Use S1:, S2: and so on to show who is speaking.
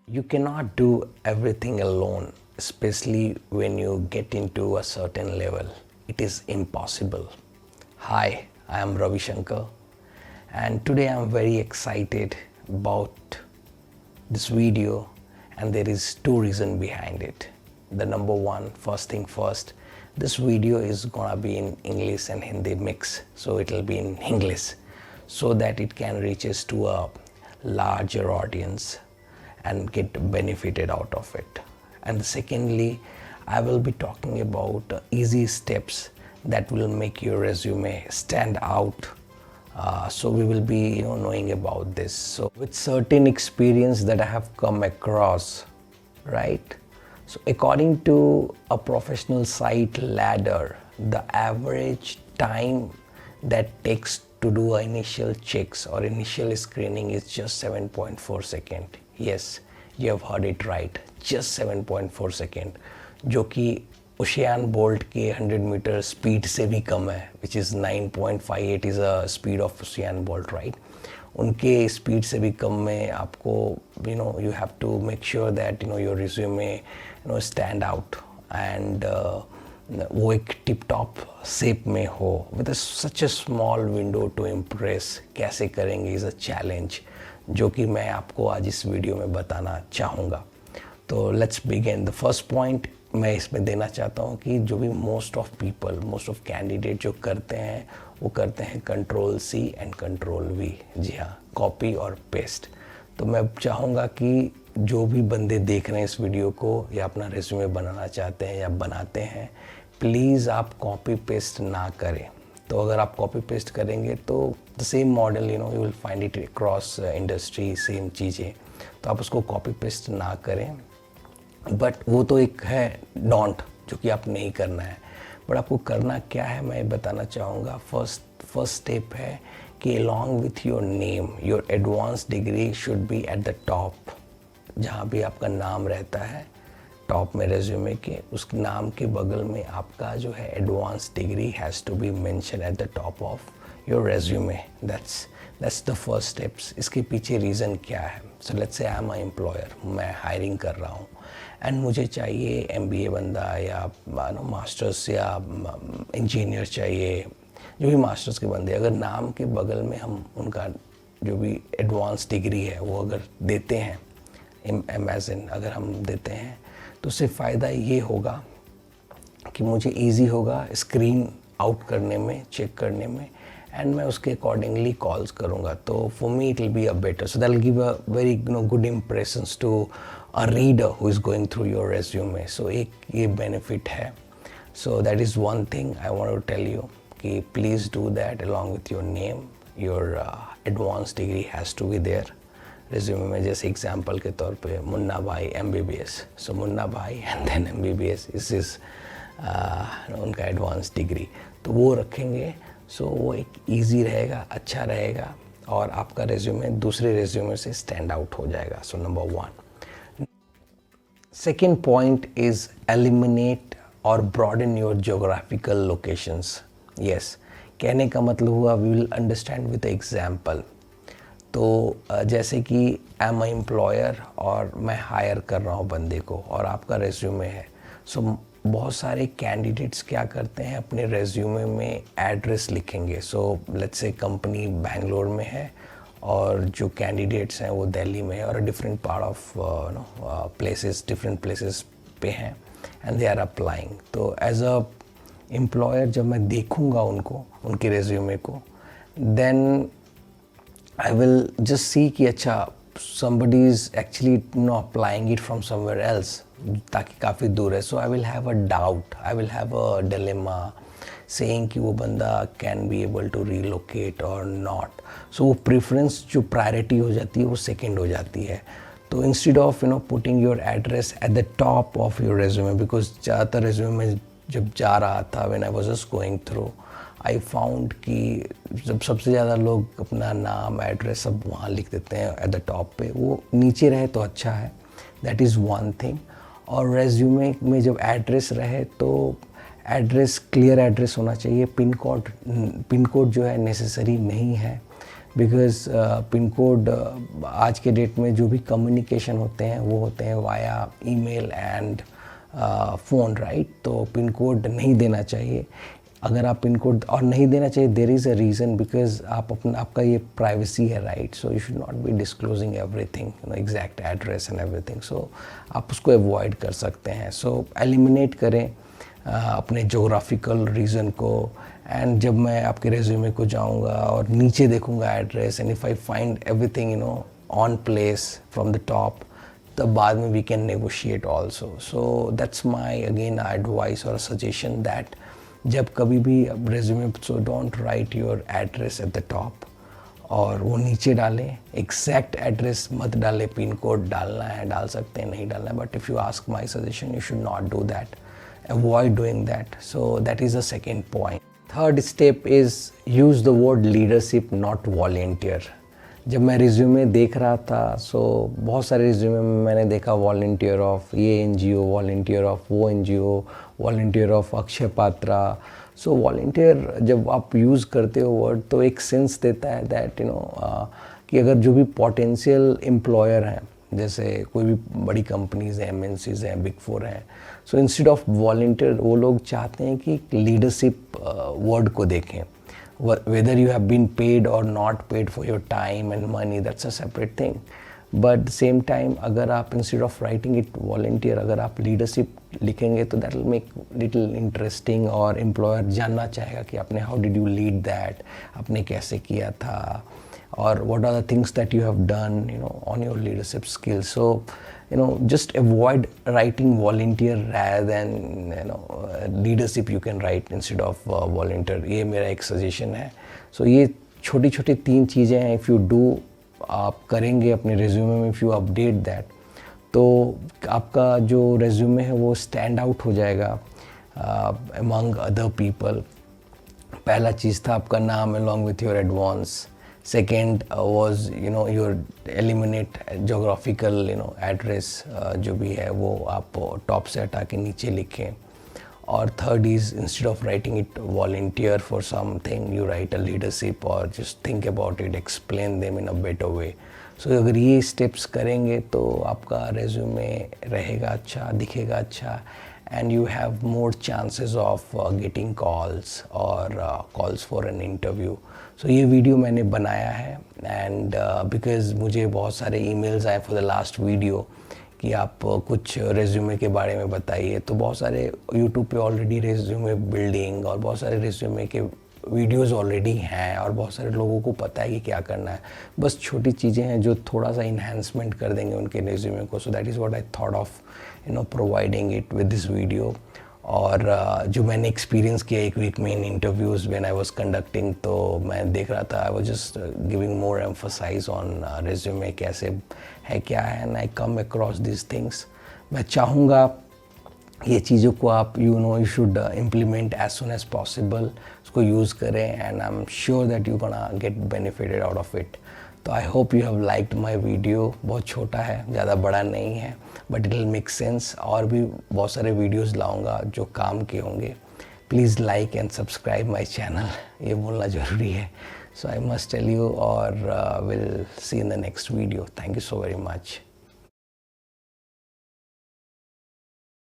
S1: You cannot do everything alone, especially when you get into a certain level. It is impossible. Hi, I am Ravi Shankar, and today I am very excited about this video, and there is two reasons behind it. The number one, first thing first, this video is gonna be in English and Hindi mix, so it will be in English so that it can reaches to a larger audience and get benefited out of it. And secondly, I will be talking about easy steps that will make your resume stand out. So we will be knowing about this. So with certain experience that I have come across, right? So according to a professional site Ladder, the average time that takes to do initial checks or initial screening is just 7.4 seconds. Yes, you have heard it right, just 7.4 seconds, जो कि उशैन bolt के 100 metre speed से भी कम है, which is 9.58 is a speed of Usain Bolt, right? उनके speed से भी कम में आपको you have to make sure that your resume stand out and वो एक टिप टॉप शेप में हो with such a small window to impress. कैसे करेंगे इज़ अ चैलेंज जो कि मैं आपको आज इस वीडियो में बताना चाहूँगा. तो let's begin. The first point मैं इसमें देना चाहता हूँ कि जो भी मोस्ट ऑफ कैंडिडेट जो करते हैं वो करते हैं Ctrl+C एंड Ctrl+V. जी हाँ, कॉपी और पेस्ट. तो मैं चाहूँगा कि जो भी बंदे देख रहे हैं इस वीडियो को या अपना रेज्यूमे बनाना चाहते हैं या बनाते हैं, प्लीज़ आप कॉपी पेस्ट ना करें. तो अगर आप कॉपी पेस्ट करेंगे तो the same model you will find it across industry, same चीज़ें. तो आप उसको कॉपी पेस्ट ना करें. बट वो तो एक है डोंट जो कि आप नहीं करना है. बट आपको करना क्या है मैं बताना चाहूँगा. फर्स्ट स्टेप है कि along with your name your advance degree should be eight the top. जहाँ भी आपका नाम रहता है टॉप में रेज्यूमे के, उस नाम के बगल में आपका जो है advance degree has to be mention at the top of your resume. That's the first steps. इसके पीछे रीज़न क्या है. So let's say I am a employer, मैं हायरिंग कर रहा हूँ एंड मुझे चाहिए MBA बंदा या मास्टर्स या इंजीनियर चाहिए, जो भी मास्टर्स के बंदे. अगर नाम के बगल में हम उनका जो भी एडवांस डिग्री है वो अगर देते हैं, इमेजिन अगर हम देते हैं, तो उससे फ़ायदा ये होगा कि मुझे इजी होगा स्क्रीन आउट करने में, चेक करने में, एंड मैं उसके अकॉर्डिंगली कॉल्स करूँगा. तो for me it will be a better. So that will give a very good impressions to a reader who is going through your resume. So एक ये बेनिफिट है. So that is one thing I want to tell you कि please do that along with your name. Your advance degree has to be there resume में. जैसे example के तौर पे मुन्ना भाई MBBS. सो मुन्ना भाई एंड देन MBBS इज उनका advance degree. तो वो रखेंगे. सो वो एक इजी रहेगा, अच्छा रहेगा और आपका रेज्यूमे दूसरे रेज्यूमे से स्टैंड आउट हो जाएगा. So number one. Second point is eliminate और broaden your geographical locations. Yes, कहने का मतलब हुआ we will understand with example. तो जैसे कि आई एम एम्प्लॉयर और मैं हायर कर रहा हूँ बंदे को और आपका रेज्यूमे है. सो बहुत सारे कैंडिडेट्स क्या करते हैं अपने रेज्यूमे में एड्रेस लिखेंगे. सो लेट्स से कंपनी बेंगलोर में है और जो कैंडिडेट्स हैं वो दिल्ली में है और different part of places, different places पे हैं एंड दे आर अप्लाइंग. तो एज अ एम्प्लॉयर जब मैं देखूँगा उनको, उनके रेज्यूमे को, then I will just see कि अच्छा somebody is actually applying it from somewhere else, ताकि काफ़ी दूर है. So I will have a doubt, I will have a dilemma saying कि वो बंदा can be able to relocate or not. So वो preference जो priority हो जाती है वो second हो जाती है. तो instead of putting your address at the top of your resume, because ज़्यादातर resume में जब जा रहा था when I was just going through, I found कि जब सबसे ज़्यादा लोग अपना नाम, एड्रेस सब वहाँ लिख देते हैं एट द टॉप पे. वो नीचे रहे तो अच्छा है, दैट इज़ वन थिंग. और रेज्यूमे में जब एड्रेस रहे तो एड्रेस क्लियर एड्रेस होना चाहिए. पिन कोड जो है नेसेसरी नहीं है. बिकॉज पिन कोड आज के डेट में जो भी कम्युनिकेशन होते हैं वो होते हैं via email and phone, right. तो पिन कोड नहीं देना चाहिए। अगर आप पिन कोड और नहीं देना चाहिए, there is a reason, because आपका ये प्राइवेसी है, right. So you should not be disclosing everything, exact address and everything. So आप उसको अवॉइड कर सकते हैं। सो एलिमिनेट करें अपने जोग्राफिकल रीज़न को। एंड जब मैं आपके रेज्यूमे को जाऊंगा और नीचे देखूंगा address, and if I find everything on place from the top, तब बाद में we can negotiate also. So that's my again advice और सजेशन दैट जब कभी भी resume, so don't write your address at the top और वो नीचे डालें। एग्जैक्ट एड्रेस मत डालें, पिन कोड डालना है डाल सकते हैं, नहीं डालना है, but if you ask my suggestion, you should not do that, avoid doing that. So that is the second point. Third step is use the word leadership, not volunteer. जब मैं रिज्यूमे देख रहा था, सो बहुत सारे रिज्यूमे में मैंने देखा वॉलंटियर ऑफ ये एनजीओ, वॉलंटियर ऑफ वो NGO, volunteer of Akshay Patra. So volunteer जब आप यूज़ करते हो वर्ड, तो एक सेंस देता है दैट कि अगर जो भी पोटेंशियल एम्प्लॉयर हैं, जैसे कोई भी बड़ी कंपनीज हैं, एमएनसीज हैं, बिग फोर हैं, सो इंस्टेड ऑफ वॉलंटियर वो लोग चाहते हैं कि लीडरशिप वर्ड को देखें। Whether you have been paid और not paid for your time and money, that's a separate thing, but same time अगर आप instead of writing it volunteer, अगर आप लीडरशिप लिखेंगे तो that will make little interesting, और एम्प्लॉयर जानना चाहेगा कि आपने how did you lead that, आपने कैसे किया था, or what are the things that you have done on your leadership skills. So just avoid writing volunteer rather than leadership you can write instead of volunteer. ये मेरा एक suggestion है. So ये छोटी छोटी 3 चीज़ें हैं, if you do, आप करेंगे अपने रेज्यूमे में, if you update that, तो आपका जो रेज्यूमे है वो स्टैंड आउट हो जाएगा among other people. पहला चीज़ था आपका नाम along with your advance. Second was your eliminate geographical address, जो भी है वो आप टॉप से हटा के नीचे लिखें. और third is instead of writing it volunteer for something, you write a leadership or just think about it, explain them in a better way. So अगर ये steps करेंगे तो आपका resume रहेगा अच्छा, दिखेगा अच्छा, and you have more chances of getting calls or calls for an interview. So ये वीडियो मैंने बनाया है, and because मुझे बहुत सारे emails आए for the last video कि आप कुछ रेज्यूमे के बारे में बताइए, तो बहुत सारे यूट्यूब पे ऑलरेडी रेज्यूमे बिल्डिंग और बहुत सारे रेज्यूमे के वीडियोस ऑलरेडी हैं और बहुत सारे लोगों को पता है कि क्या करना है. बस छोटी चीज़ें हैं जो थोड़ा सा इन्हांसमेंट कर देंगे उनके रेज्यूमे को. So that is what I thought of providing it with this video. और जो मैंने एक्सपीरियंस किया एक वीक में in interviews when I was conducting, तो मैं देख रहा था, I was just giving more emphasise on resume कैसे है क्या है, and I come across this things. मैं चाहूँगा ये चीज़ों को आप you should implement as soon as possible, उसको यूज़ करें, and I am sure that you gonna get benefited out of it. तो I hope you have liked my video. बहुत छोटा है, ज़्यादा बड़ा नहीं है, but it will make sense. और भी बहुत सारे वीडियोज़ लाऊंगा जो काम के होंगे. Please like and subscribe my channel, ये बोलना ज़रूरी है. सो आई मस्ट टेल यू, और will see in the next video. Thank you so very much.